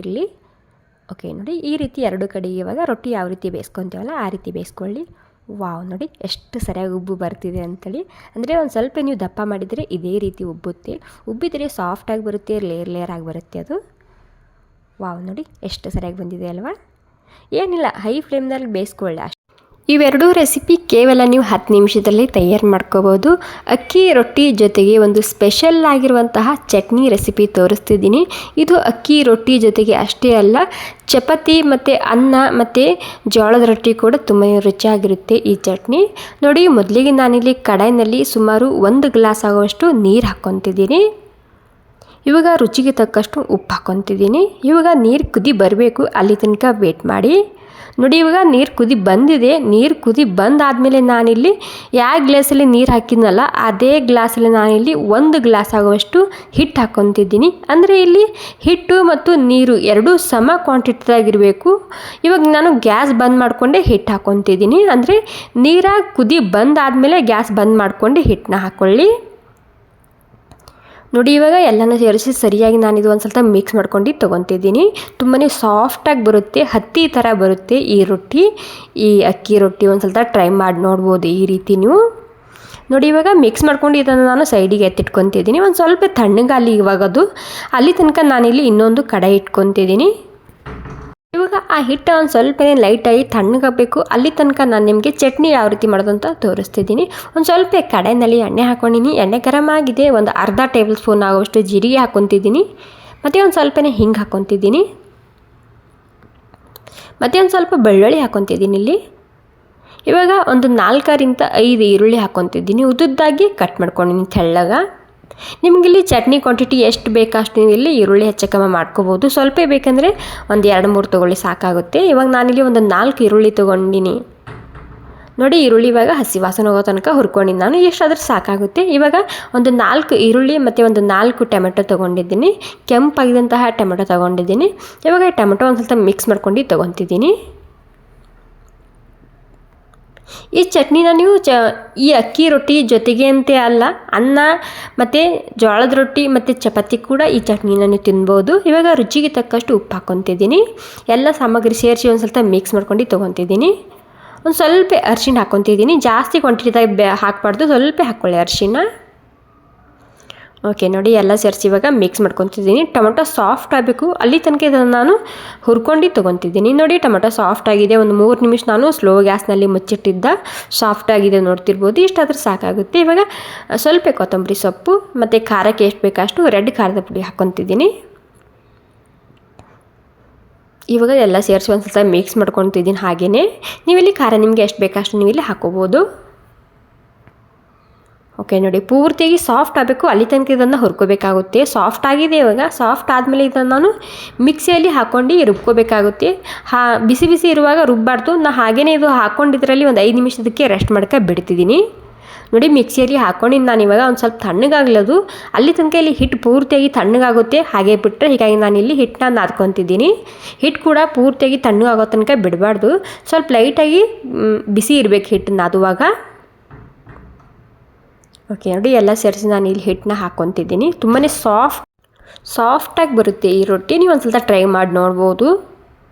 ಇರಲಿ. ಓಕೆ ನೋಡಿ, ಈ ರೀತಿ ಎರಡು ಕಡೆಗೆ ಇವಾಗ ರೊಟ್ಟಿ ಯಾವ ರೀತಿ ಬೇಯಿಸ್ಕೊತೀವಲ್ಲ ಆ ರೀತಿ ಬೇಯಿಸ್ಕೊಳ್ಳಿ. ವಾವ್, ನೋಡಿ ಎಷ್ಟು ಸರಿಯಾಗಿ ಉಬ್ಬು ಬರ್ತಿದೆ ಅಂತೇಳಿ. ಅಂದರೆ ಒಂದು ಸ್ವಲ್ಪ ನೀವು ದಪ್ಪ ಮಾಡಿದರೆ ಇದೇ ರೀತಿ ಉಬ್ಬುತ್ತೆ. ಉಬ್ಬಿದರೆ ಸಾಫ್ಟಾಗಿ ಬರುತ್ತೆ, ಲೇಯರ್ ಆಗಿ ಬರುತ್ತೆ ಅದು. ವಾವ್, ನೋಡಿ ಎಷ್ಟು ಸರಿಯಾಗಿ ಬಂದಿದೆ ಅಲ್ವಾ. ಏನಿಲ್ಲ, ಹೈ ಫ್ಲೇಮ್ನಲ್ಲಿ ಬೇಯಿಸ್ಕೊಳ್ಳಿ ಅಷ್ಟೇ. ಇವೆರಡೂ ರೆಸಿಪಿ ಕೇವಲ ನೀವು 10 ನಿಮಿಷದಲ್ಲಿ ತಯಾರು ಮಾಡ್ಕೋಬೋದು. ಅಕ್ಕಿ ರೊಟ್ಟಿ ಜೊತೆಗೆ ಒಂದು ಸ್ಪೆಷಲ್ ಆಗಿರುವಂತಹ ಚಟ್ನಿ ರೆಸಿಪಿ ತೋರಿಸ್ತಿದ್ದೀನಿ. ಇದು ಅಕ್ಕಿ ರೊಟ್ಟಿ ಜೊತೆಗೆ ಅಷ್ಟೇ ಅಲ್ಲ, ಚಪಾತಿ ಮತ್ತು ಅನ್ನ ಮತ್ತು ಜೋಳದ ರೊಟ್ಟಿ ಕೂಡ ತುಂಬ ರುಚಿಯಾಗಿರುತ್ತೆ ಈ ಚಟ್ನಿ. ನೋಡಿ, ಮೊದಲಿಗೆ ನಾನಿಲ್ಲಿ ಕಡಾಯಿನಲ್ಲಿ ಸುಮಾರು 1 ಗ್ಲಾಸ್ ಆಗುವಷ್ಟು ನೀರು ಹಾಕ್ಕೊತಿದ್ದೀನಿ. ಇವಾಗ ರುಚಿಗೆ ತಕ್ಕಷ್ಟು ಉಪ್ಪು ಹಾಕ್ಕೊತಿದ್ದೀನಿ. ಇವಾಗ ನೀರು ಕುದಿ ಬರಬೇಕು, ಅಲ್ಲಿ ತನಕ ವೇಟ್ ಮಾಡಿ. ನೋಡಿ, ಇವಾಗ ನೀರು ಕುದಿ ಬಂದಿದೆ. ನೀರು ಕುದಿ ಬಂದಾದಮೇಲೆ ನಾನಿಲ್ಲಿ ಯಾವ ಗ್ಲಾಸಲ್ಲಿ ನೀರು ಹಾಕಿದ್ನಲ್ಲ ಅದೇ ಗ್ಲಾಸಲ್ಲಿ ನಾನಿಲ್ಲಿ 1 ಗ್ಲಾಸ್ ಆಗುವಷ್ಟು ಹಿಟ್ಟು ಹಾಕ್ಕೊತಿದ್ದೀನಿ. ಅಂದರೆ ಇಲ್ಲಿ ಹಿಟ್ಟು ಮತ್ತು ನೀರು ಎರಡೂ ಸಮ ಕ್ವಾಂಟಿಟಿದಾಗಿರಬೇಕು. ಇವಾಗ ನಾನು ಗ್ಯಾಸ್ ಬಂದ್ ಮಾಡಿಕೊಂಡೆ ಹಿಟ್ಟು ಹಾಕ್ಕೊತಿದ್ದೀನಿ. ಅಂದರೆ ನೀರಾಗಿ ಕುದಿ ಬಂದಾದಮೇಲೆ ಗ್ಯಾಸ್ ಬಂದ್ ಮಾಡಿಕೊಂಡು ಹಿಟ್ಟನ್ನ ಹಾಕ್ಕೊಳ್ಳಿ. ನೋಡಿ, ಇವಾಗ ಎಲ್ಲನೂ ಸೇರಿಸಿ ಸರಿಯಾಗಿ ನಾನಿದು ಒಂದು ಸ್ವಲ್ಪ ಮಿಕ್ಸ್ ಮಾಡ್ಕೊಂಡು ತೊಗೊತಿದ್ದೀನಿ. ತುಂಬಾ ಸಾಫ್ಟಾಗಿ ಬರುತ್ತೆ, ಹತ್ತಿ ಥರ ಬರುತ್ತೆ ಈ ರೊಟ್ಟಿ. ಈ ಅಕ್ಕಿ ರೊಟ್ಟಿ ಒಂದು ಸ್ವಲ್ಪ ಟ್ರೈ ಮಾಡಿ ನೋಡ್ಬೋದು ಈ ರೀತಿ ನೀವು. ನೋಡಿ, ಇವಾಗ ಮಿಕ್ಸ್ ಮಾಡ್ಕೊಂಡು ಇದನ್ನು ನಾನು ಸೈಡಿಗೆ ಎತ್ತಿಟ್ಕೊತಿದ್ದೀನಿ. ಒಂದು ಸ್ವಲ್ಪ ತಣ್ಣಗಾಲಿ ಇವಾಗ ಅದು. ಅಲ್ಲಿ ತನಕ ನಾನಿಲ್ಲಿ ಇನ್ನೊಂದು ಕಡಾಯಿ ಇಟ್ಕೊತಿದ್ದೀನಿ. ಇವಾಗ ಆ ಹಿಟ್ಟು ಒಂದು ಸ್ವಲ್ಪ ಲೈಟಾಗಿ ತಣ್ಣಗಾಗಬೇಕು. ಅಲ್ಲಿ ತನಕ ನಾನು ನಿಮಗೆ ಚಟ್ನಿ ಯಾವ ರೀತಿ ಮಾಡೋದು ಅಂತ ತೋರಿಸ್ತಿದ್ದೀನಿ. ಒಂದು ಸ್ವಲ್ಪ ಕಡಾಯಿನಲ್ಲಿ ಎಣ್ಣೆ ಹಾಕ್ಕೊಂಡಿನಿ. ಎಣ್ಣೆ ಗರಮ್ ಆಗಿದೆ. ಒಂದು ಅರ್ಧ ಟೇಬಲ್ ಸ್ಪೂನ್ ಆಗುವಷ್ಟು ಜೀರಿಗೆ ಹಾಕ್ಕೊತಿದ್ದೀನಿ. ಮತ್ತು ಒಂದು ಸ್ವಲ್ಪನೇ ಹಿಂಗೆ ಹಾಕ್ಕೊತಿದ್ದೀನಿ. ಮತ್ತು ಒಂದು ಸ್ವಲ್ಪ ಬೆಳ್ಳುಳ್ಳಿ ಹಾಕ್ಕೊತಿದ್ದೀನಿ ಇಲ್ಲಿ. ಇವಾಗ ಒಂದು 4-5 ಈರುಳ್ಳಿ ಹಾಕ್ಕೊತಿದ್ದೀನಿ. ಉದ್ದುದ್ದಾಗಿ ಕಟ್ ಮಾಡ್ಕೊಂಡಿದ್ದೀನಿ ತೆಳ್ಳಗ. ನಿಮಗಿಲ್ಲಿ ಚಟ್ನಿ ಕ್ವಾಂಟಿಟಿ ಎಷ್ಟು ಬೇಕು ಅಷ್ಟು ನೀವು ಇಲ್ಲಿ ಈರುಳ್ಳಿ ಹೆಚ್ಚು ಕಮ್ಮಿ ಮಾಡ್ಕೋಬೋದು. ಸ್ವಲ್ಪ ಬೇಕಂದರೆ ಒಂದು 2-3 ತೊಗೊಳ್ಳಿ ಸಾಕಾಗುತ್ತೆ. ಇವಾಗ ನಾನಿಲ್ಲಿ ಒಂದು 4 ಈರುಳ್ಳಿ ತೊಗೊಂಡಿನಿ. ನೋಡಿ, ಈರುಳ್ಳಿ ಇವಾಗ ಹಸಿ ವಾಸನೆ ಹೋಗೋ ತನಕ ಹುರ್ಕೊಂಡಿನಿ ನಾನು. ಎಷ್ಟಾದರೂ ಸಾಕಾಗುತ್ತೆ. ಇವಾಗ ಒಂದು 4 ಈರುಳ್ಳಿ ಮತ್ತು ಒಂದು 4 ಟೊಮೆಟೊ ತೊಗೊಂಡಿದ್ದೀನಿ. ಕೆಂಪಾಗಿದ್ದಂತಹ ಟೊಮೆಟೊ ತೊಗೊಂಡಿದ್ದೀನಿ. ಇವಾಗ ಈ ಟೊಮೆಟೊ ಒಂದು ಸ್ವಲ್ಪ ಮಿಕ್ಸ್ ಮಾಡ್ಕೊಂಡು ತೊಗೊತಿದ್ದೀನಿ. ಈ ಚಟ್ನಿನ ನೀವು ಈ ಅಕ್ಕಿ ರೊಟ್ಟಿ ಜೊತೆಗೆ ಅಂತೆ ಅಲ್ಲ, ಅನ್ನ ಮತ್ತು ಜೋಳದ ರೊಟ್ಟಿ ಮತ್ತು ಚಪಾತಿ ಕೂಡ ಈ ಚಟ್ನಿನ ನೀವು ತಿನ್ಬೋದು. ಇವಾಗ ರುಚಿಗೆ ತಕ್ಕಷ್ಟು ಉಪ್ಪು ಹಾಕ್ಕೊತಿದ್ದೀನಿ. ಎಲ್ಲ ಸಾಮಗ್ರಿ ಸೇರಿಸಿ ಒಂದು ಸ್ವಲ್ಪ ಮಿಕ್ಸ್ ಮಾಡ್ಕೊಂಡು ತೊಗೊತಿದ್ದೀನಿ. ಒಂದು ಸ್ವಲ್ಪ ಅರಿಶಿಣ ಹಾಕ್ಕೊತಿದ್ದೀನಿ. ಜಾಸ್ತಿ ಕ್ವಾಂಟಿಟಿದಾಗ ಹಾಕಬಾರ್ದು, ಸ್ವಲ್ಪ ಹಾಕ್ಕೊಳ್ಳಿ ಅರಿಶಿಣ. ಓಕೆ ನೋಡಿ, ಎಲ್ಲ ಸೇರಿಸಿ ಇವಾಗ ಮಿಕ್ಸ್ ಮಾಡ್ಕೊತಿದ್ದೀನಿ. ಟೊಮೆಟೊ ಸಾಫ್ಟ್ ಆಗಬೇಕು, ಅಲ್ಲಿ ತನಕ ಇದನ್ನು ನಾನು ಹುರ್ಕೊಂಡು ತೊಗೊತಿದ್ದೀನಿ. ನೋಡಿ, ಟೊಮೆಟೊ ಸಾಫ್ಟ್ ಆಗಿದೆ. ಒಂದು 3 ನಿಮಿಷ ನಾನು ಸ್ಲೋ ಗ್ಯಾಸ್ನಲ್ಲಿ ಮುಚ್ಚಿಟ್ಟಿದ್ದ. ಸಾಫ್ಟ್ ಆಗಿದೆ ನೋಡ್ತಿರ್ಬೋದು. ಇಷ್ಟಾದರೂ ಸಾಕಾಗುತ್ತೆ. ಇವಾಗ ಸ್ವಲ್ಪ ಕೊತ್ತಂಬರಿ ಸೊಪ್ಪು ಮತ್ತು ಖಾರಕ್ಕೆ ಎಷ್ಟು ಬೇಕಷ್ಟು ರೆಡ್ ಖಾರದ ಪುಡಿ ಹಾಕ್ಕೊತಿದ್ದೀನಿ. ಇವಾಗ ಎಲ್ಲ ಸೇರಿಸಿ ಒಂದು ಸ್ವಲ್ಪ ಮಿಕ್ಸ್ ಮಾಡ್ಕೊತಿದ್ದೀನಿ. ಹಾಗೆಯೇ ನೀವಿಲ್ಲಿ ಖಾರ ನಿಮಗೆ ಎಷ್ಟು ಬೇಕಷ್ಟು ನೀವಿಲ್ಲಿ ಹಾಕ್ಕೋಬೋದು. ಓಕೆ ನೋಡಿ, ಪೂರ್ತಿಯಾಗಿ ಸಾಫ್ಟ್ ಆಗಬೇಕು, ಅಲ್ಲಿ ತನಕ ಇದನ್ನು ಹುರ್ಕೋಬೇಕಾಗುತ್ತೆ. ಸಾಫ್ಟ್ ಆಗಿದೆ. ಇವಾಗ ಸಾಫ್ಟ್ ಆದಮೇಲೆ ಇದನ್ನು ನಾನು ಮಿಕ್ಸಿಯಲ್ಲಿ ಹಾಕ್ಕೊಂಡು ರುಬ್ಕೋಬೇಕಾಗುತ್ತೆ. ಬಿಸಿ ಬಿಸಿ ಇರುವಾಗ ರುಬ್ಬಾರ್ದು. ನಾನು ಹಾಗೆಯೇ ಇದು ಹಾಕ್ಕೊಂಡಿದ್ರಲ್ಲಿ ಒಂದು 5 ನಿಮಿಷದಕ್ಕೆ ರೆಸ್ಟ್ ಮಾಡ್ಕೊ ಬಿಡ್ತಿದ್ದೀನಿ. ನೋಡಿ, ಮಿಕ್ಸಿಯಲ್ಲಿ ಹಾಕ್ಕೊಂಡು ನಾನು ಇವಾಗ ಒಂದು ಸ್ವಲ್ಪ ತಣ್ಣಗಾಗ್ಲದು. ಅಲ್ಲಿ ತನಕ ಇಲ್ಲಿ ಹಿಟ್ಟು ಪೂರ್ತಿಯಾಗಿ ತಣ್ಣಗಾಗುತ್ತೆ. ಹಾಗೆ ಬಿಟ್ಟರೆ ಹೀಗಾಗಿ ನಾನಿಲ್ಲಿ ಹಿಟ್ಟನ್ನ ನಾದ್ಕೊತಿದ್ದೀನಿ. ಹಿಟ್ಟು ಕೂಡ ಪೂರ್ತಿಯಾಗಿ ತಣ್ಣಗಾಗೋ ತನಕ ಬಿಡಬಾರ್ದು. ಸ್ವಲ್ಪ ಲೈಟಾಗಿ ಬಿಸಿ ಇರಬೇಕು ಹಿಟ್ಟು ನಾದುವಾಗ. ಓಕೆ ನೋಡಿ, ಎಲ್ಲ ಸೇರಿಸಿ ನಾನು ಇಲ್ಲಿ ಹಿಟ್ಟನ್ನ ಹಾಕ್ಕೊತಿದ್ದೀನಿ. ತುಂಬಾ ಸಾಫ್ಟಾಗಿ ಬರುತ್ತೆ ಈ ರೊಟ್ಟಿ. ನೀವು ಒಂದು ಸ್ವಲ್ಪ ಟ್ರೈ ಮಾಡಿ ನೋಡ್ಬೋದು.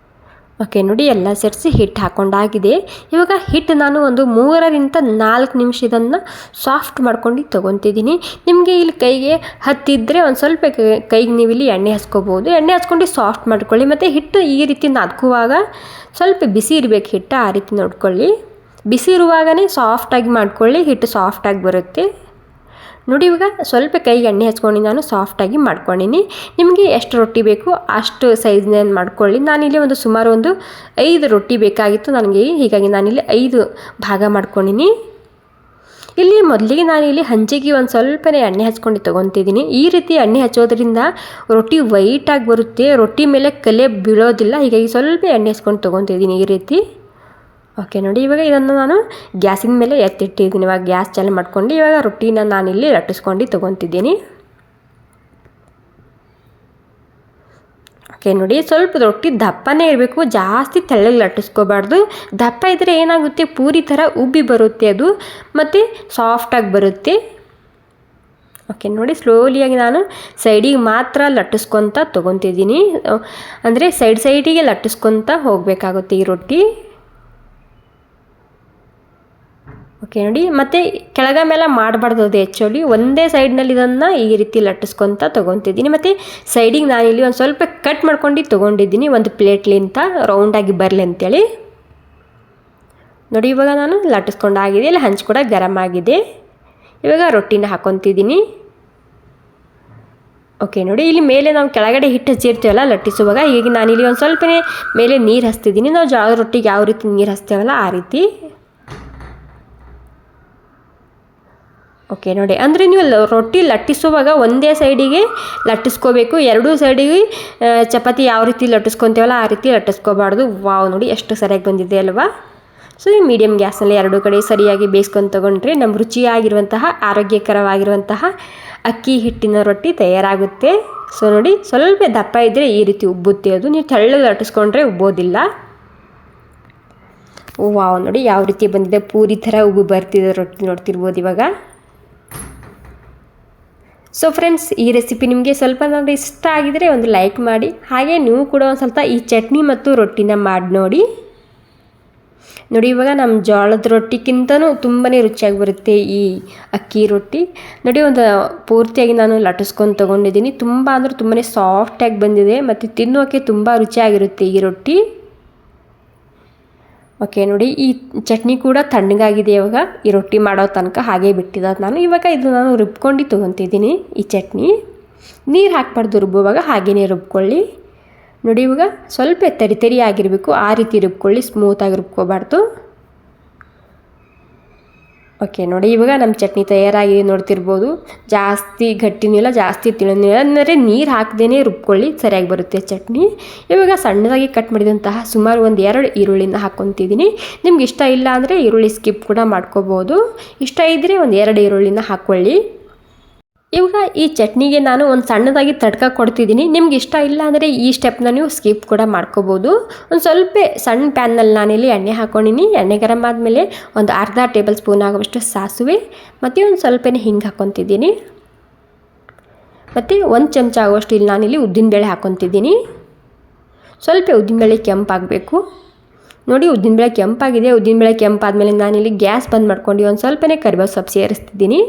ಓಕೆ ನೋಡಿ, ಎಲ್ಲ ಸೇರಿಸಿ ಹಿಟ್ಟು ಹಾಕ್ಕೊಂಡಾಗಿದೆ. ಇವಾಗ ಹಿಟ್ಟು ನಾನು ಒಂದು 3-4 ನಿಮಿಷ ಇದನ್ನು ಸಾಫ್ಟ್ ಮಾಡ್ಕೊಂಡು ತೊಗೊತಿದ್ದೀನಿ. ನಿಮಗೆ ಇಲ್ಲಿ ಕೈಗೆ ಹತ್ತಿದ್ರೆ ಒಂದು ಸ್ವಲ್ಪ ಕೈಗೆ ನೀವು ಇಲ್ಲಿ ಎಣ್ಣೆ ಹಚ್ಕೋಬೋದು. ಎಣ್ಣೆ ಹಚ್ಕೊಂಡು ಸಾಫ್ಟ್ ಮಾಡ್ಕೊಳ್ಳಿ. ಮತ್ತು ಹಿಟ್ಟು ಈ ರೀತಿ ನಾದ್ಕುವಾಗ ಸ್ವಲ್ಪ ಬಿಸಿ ಇರಬೇಕು ಹಿಟ್ಟು, ಆ ರೀತಿ ನೋಡ್ಕೊಳ್ಳಿ. ಬಿಸಿ ಇರುವಾಗಲೇ ಸಾಫ್ಟಾಗಿ ಮಾಡ್ಕೊಳ್ಳಿ, ಹಿಟ್ಟು ಸಾಫ್ಟಾಗಿ ಬರುತ್ತೆ. ನೋಡಿ, ಇವಾಗ ಸ್ವಲ್ಪ ಕೈಗೆ ಎಣ್ಣೆ ಹಚ್ಕೊಂಡು ನಾನು ಸಾಫ್ಟಾಗಿ ಮಾಡ್ಕೊಂಡಿನಿ. ನಿಮಗೆ ಎಷ್ಟು ರೊಟ್ಟಿ ಬೇಕು ಅಷ್ಟು ಸೈಜ್ನ ಮಾಡ್ಕೊಳ್ಳಿ. ನಾನಿಲ್ಲಿ ಒಂದು ಸುಮಾರು ಒಂದು 5 ರೊಟ್ಟಿ ಬೇಕಾಗಿತ್ತು ನನಗೆ. ಹೀಗಾಗಿ ನಾನಿಲ್ಲಿ 5 ಭಾಗ ಮಾಡ್ಕೊಂಡಿನಿ. ಇಲ್ಲಿ ಮೊದಲಿಗೆ ನಾನಿಲ್ಲಿ ಹಂಚಿಗೆ ಒಂದು ಸ್ವಲ್ಪನೇ ಎಣ್ಣೆ ಹಚ್ಕೊಂಡು ತೊಗೊತಿದ್ದೀನಿ. ಈ ರೀತಿ ಎಣ್ಣೆ ಹಚ್ಚೋದ್ರಿಂದ ರೊಟ್ಟಿ ವೈಟಾಗಿ ಬರುತ್ತೆ, ರೊಟ್ಟಿ ಮೇಲೆ ಕಲೆ ಬೀಳೋದಿಲ್ಲ. ಹೀಗಾಗಿ ಸ್ವಲ್ಪ ಎಣ್ಣೆ ಹಚ್ಕೊಂಡು ತೊಗೊತಿದ್ದೀನಿ ಈ ರೀತಿ. ಓಕೆ ನೋಡಿ, ಇವಾಗ ಇದನ್ನು ನಾನು ಗ್ಯಾಸಿನ ಮೇಲೆ ಎತ್ತಿಟ್ಟಿದ್ದೀನಿ. ಇವಾಗ ಗ್ಯಾಸ್ ಚಾಲು ಮಾಡ್ಕೊಂಡು ಇವಾಗ ರೊಟ್ಟಿನ ನಾನಿಲ್ಲಿ ಲಟ್ಟಿಸ್ಕೊಂಡು ತೊಗೊತಿದ್ದೀನಿ. ಓಕೆ ನೋಡಿ, ಸ್ವಲ್ಪ ರೊಟ್ಟಿ ದಪ್ಪನೇ ಇರಬೇಕು, ಜಾಸ್ತಿ ತೆಳ್ಳಗೆ ಲಟ್ಟಿಸ್ಕೋಬಾರ್ದು. ದಪ್ಪ ಇದ್ದರೆ ಏನಾಗುತ್ತೆ, ಪೂರಿ ಥರ ಉಬ್ಬಿ ಬರುತ್ತೆ ಅದು, ಮತ್ತು ಸಾಫ್ಟಾಗಿ ಬರುತ್ತೆ. ಓಕೆ ನೋಡಿ, ಸ್ಲೋಲಿಯಾಗಿ ನಾನು ಸೈಡಿಗೆ ಮಾತ್ರ ಲಟ್ಟಿಸ್ಕೊತ ತೊಗೊತಿದ್ದೀನಿ. ಅಂದರೆ ಸೈಡಿಗೆ ಲಟ್ಟಿಸ್ಕೊತ ಹೋಗಬೇಕಾಗುತ್ತೆ ಈ ರೊಟ್ಟಿ. ಓಕೆ ನೋಡಿ, ಮತ್ತು ಕೆಳಗ ಮೇಲೆ ಮಾಡಬಾರ್ದು ಅದು ಆ್ಯಕ್ಚುಲಿ. ಒಂದೇ ಸೈಡ್ನಲ್ಲಿ ಇದನ್ನು ಈ ರೀತಿ ಲಟ್ಟಿಸ್ಕೊತ ತೊಗೊತಿದ್ದೀನಿ. ಮತ್ತು ಸೈಡಿಗೆ ನಾನಿಲ್ಲಿ ಒಂದು ಸ್ವಲ್ಪ ಕಟ್ ಮಾಡ್ಕೊಂಡು ತೊಗೊಂಡಿದ್ದೀನಿ, ಒಂದು ಪ್ಲೇಟ್ಲಿಂತ ರೌಂಡಾಗಿ ಬರಲಿ ಅಂತೇಳಿ. ನೋಡಿ ಇವಾಗ ನಾನು ಲಟ್ಟಿಸ್ಕೊಂಡಾಗಿದೆ, ಇಲ್ಲಿ ಹಂಚು ಕೂಡ ಗರಮ್ ಆಗಿದೆ. ಇವಾಗ ರೊಟ್ಟಿನ ಹಾಕ್ಕೊತಿದ್ದೀನಿ. ಓಕೆ ನೋಡಿ, ಇಲ್ಲಿ ಮೇಲೆ ನಾವು ಕೆಳಗಡೆ ಹಿಟ್ಟು ಹಚ್ಚಿರ್ತೀವಲ್ಲ ಲಟ್ಟಿಸುವಾಗ, ಈಗ ನಾನಿಲ್ಲಿ ಒಂದು ಸ್ವಲ್ಪನೇ ಮೇಲೆ ನೀರು ಹಚ್ತಿದ್ದೀನಿ. ನಾವು ಜೋಳದ ರೊಟ್ಟಿಗೆ ಯಾವ ರೀತಿ ನೀರು ಹಚ್ತೇವಲ್ಲ ಆ ರೀತಿ. ಓಕೆ ನೋಡಿ, ಅಂದರೆ ನೀವು ರೊಟ್ಟಿ ಲಟ್ಟಿಸುವಾಗ ಒಂದೇ ಸೈಡಿಗೆ ಲಟ್ಟಿಸ್ಕೋಬೇಕು, ಎರಡೂ ಸೈಡಿಗೆ ಚಪಾತಿ ಯಾವ ರೀತಿ ಲಟ್ಟಿಸ್ಕೊತೇವಲ್ಲ ಆ ರೀತಿ ಲಟ್ಟಿಸ್ಕೋಬಾರ್ದು. ವಾವ್ ನೋಡಿ ಎಷ್ಟು ಸರಿಯಾಗಿ ಬಂದಿದೆ ಅಲ್ವಾ. ಸೊ ಈ ಮೀಡಿಯಮ್ ಗ್ಯಾಸ್ನಲ್ಲಿ ಎರಡೂ ಕಡೆ ಸರಿಯಾಗಿ ಬೇಯಿಸ್ಕೊಂಡು ತೊಗೊಂಡ್ರೆ ನಮ್ಮ ರುಚಿಯಾಗಿರುವಂತಹ ಆರೋಗ್ಯಕರವಾಗಿರುವಂತಹ ಅಕ್ಕಿ ಹಿಟ್ಟಿನ ರೊಟ್ಟಿ ತಯಾರಾಗುತ್ತೆ. ಸೊ ನೋಡಿ, ಸ್ವಲ್ಪ ದಪ್ಪ ಇದ್ದರೆ ಈ ರೀತಿ ಉಬ್ಬುತ್ತೆ ಅದು, ನೀವು ತೆಳ್ಳಗೆ ಲಟ್ಟಿಸ್ಕೊಂಡ್ರೆ ಉಬ್ಬೋದಿಲ್ಲ. ವಾವ್ ನೋಡಿ ಯಾವ ರೀತಿ ಬಂದಿದೆ, ಪೂರಿ ಥರ ಉಬ್ಬು ಬರ್ತಿದೆ ರೊಟ್ಟಿ, ನೋಡ್ತಿರ್ಬೋದು ಇವಾಗ. ಸೊ ಫ್ರೆಂಡ್ಸ್, ಈ ರೆಸಿಪಿ ನಿಮಗೆ ಸ್ವಲ್ಪ ನೋಡಿ ಇಷ್ಟ ಆಗಿದರೆ ಒಂದು ಲೈಕ್ ಮಾಡಿ. ಹಾಗೆ ನೀವು ಕೂಡ ಒಂದು ಸ್ವಲ್ಪ ಈ ಚಟ್ನಿ ಮತ್ತು ರೊಟ್ಟಿನ ಮಾಡಿ ನೋಡಿ. ಇವಾಗ ನಮ್ಮ ಜೋಳದ ರೊಟ್ಟಿಗಿಂತನೂ ತುಂಬಾ ರುಚಿಯಾಗಿ ಬರುತ್ತೆ ಈ ಅಕ್ಕಿ ರೊಟ್ಟಿ. ನೋಡಿ, ಒಂದು ಪೂರ್ತಿಯಾಗಿ ನಾನು ಲಟ್ಟಿಸ್ಕೊಂಡು ತೊಗೊಂಡಿದ್ದೀನಿ. ತುಂಬ ಅಂದರೆ ತುಂಬಾ ಸಾಫ್ಟಾಗಿ ಬಂದಿದೆ ಮತ್ತು ತಿನ್ನೋಕ್ಕೆ ತುಂಬ ರುಚಿಯಾಗಿರುತ್ತೆ ಈ ರೊಟ್ಟಿ. ಓಕೆ ನೋಡಿ, ಈ ಚಟ್ನಿ ಕೂಡ ತಣ್ಣಗಾಗಿದೆ. ಇವಾಗ ಈ ರೊಟ್ಟಿ ಮಾಡೋ ತನಕ ಹಾಗೆ ಬಿಟ್ಟಿದ್ದ ನಾನು. ಇವಾಗ ಇದು ನಾನು ರುಬ್ಕೊಂಡು ತೊಗೊತಿದ್ದೀನಿ ಈ ಚಟ್ನಿ. ನೀರು ಹಾಕ್ಬಾರ್ದು ರುಬ್ಬುವಾಗ, ಹಾಗೆಯೇ ರುಬ್ಕೊಳ್ಳಿ. ನೋಡಿ ಇವಾಗ ಸ್ವಲ್ಪ ತರಿ ಆಗಿರಬೇಕು, ಆ ರೀತಿ ರುಬ್ಕೊಳ್ಳಿ, ಸ್ಮೂತಾಗಿ ರುಬ್ಕೋಬಾರ್ದು. ಓಕೆ ನೋಡಿ, ಇವಾಗ ನಮ್ಮ ಚಟ್ನಿ ತಯಾರಾಗಿದೆ ನೋಡ್ತಿರ್ಬೋದು. ಜಾಸ್ತಿ ಗಟ್ಟಿನೂ ಇಲ್ಲ, ಜಾಸ್ತಿ ತಿಳಿನೂ ಇಲ್ಲ, ಅಂದರೆ ನೀರು ಹಾಕ್ದೇ ರುಬ್ಕೊಳ್ಳಿ, ಸರಿಯಾಗಿ ಬರುತ್ತೆ ಚಟ್ನಿ. ಇವಾಗ ಸಣ್ಣದಾಗಿ ಕಟ್ ಮಾಡಿದಂತಹ ಸುಮಾರು ಒಂದು 2 ಈರುಳ್ಳಿನ ಹಾಕ್ಕೊತಿದ್ದೀನಿ. ನಿಮ್ಗೆ ಇಷ್ಟ ಇಲ್ಲ ಅಂದರೆ ಈರುಳ್ಳಿ ಸ್ಕಿಪ್ ಕೂಡ ಮಾಡ್ಕೋಬೋದು. ಇಷ್ಟ ಇದ್ದರೆ ಒಂದು 2 ಈರುಳ್ಳಿನ ಹಾಕ್ಕೊಳ್ಳಿ. ಇವಾಗ ಈ ಚಟ್ನಿಗೆ ನಾನು ಒಂದು ಸಣ್ಣದಾಗಿ ತಡ್ಕ ಕೊಡ್ತಿದ್ದೀನಿ. ನಿಮ್ಗೆ ಇಷ್ಟ ಇಲ್ಲ ಅಂದರೆ ಈ ಸ್ಟೆಪ್ನ ನೀವು ಸ್ಕಿಪ್ ಕೂಡ ಮಾಡ್ಕೋಬೋದು. ಒಂದು ಸ್ವಲ್ಪ ಸಣ್ಣ ಪ್ಯಾನ್ನಲ್ಲಿ ನಾನಿಲ್ಲಿ ಎಣ್ಣೆ ಹಾಕ್ಕೊಂಡಿನಿ. ಎಣ್ಣೆ ಗರಮ್ ಆದಮೇಲೆ ಒಂದು ಅರ್ಧ ಟೇಬಲ್ ಸ್ಪೂನ್ ಆಗುವಷ್ಟು ಸಾಸಿವೆ ಮತ್ತು ಒಂದು ಸ್ವಲ್ಪನೇ ಹಿಂಗೆ ಹಾಕ್ಕೊತಿದ್ದೀನಿ. ಮತ್ತು 1 ಚಮಚ ಆಗುವಷ್ಟು ಇಲ್ಲಿ ನಾನಿಲ್ಲಿ ಉದ್ದಿನಬೇಳೆ ಹಾಕ್ಕೊತಿದ್ದೀನಿ. ಸ್ವಲ್ಪ ಉದ್ದಿನಬೇಳೆ ಕೆಂಪಾಗಬೇಕು. ನೋಡಿ, ಉದ್ದಿನಬೇಳೆ ಕೆಂಪಾಗಿದೆ. ಉದ್ದಿನಬೇಳೆ ಕೆಂಪಾದಮೇಲೆ ನಾನಿಲ್ಲಿ ಗ್ಯಾಸ್ ಬಂದ್ ಮಾಡ್ಕೊಂಡು ಒಂದು ಸ್ವಲ್ಪನೇ ಕರಿಬೇವು ಸೊಪ್ಪು ಸೇರಿಸ್ತಿದ್ದೀನಿ.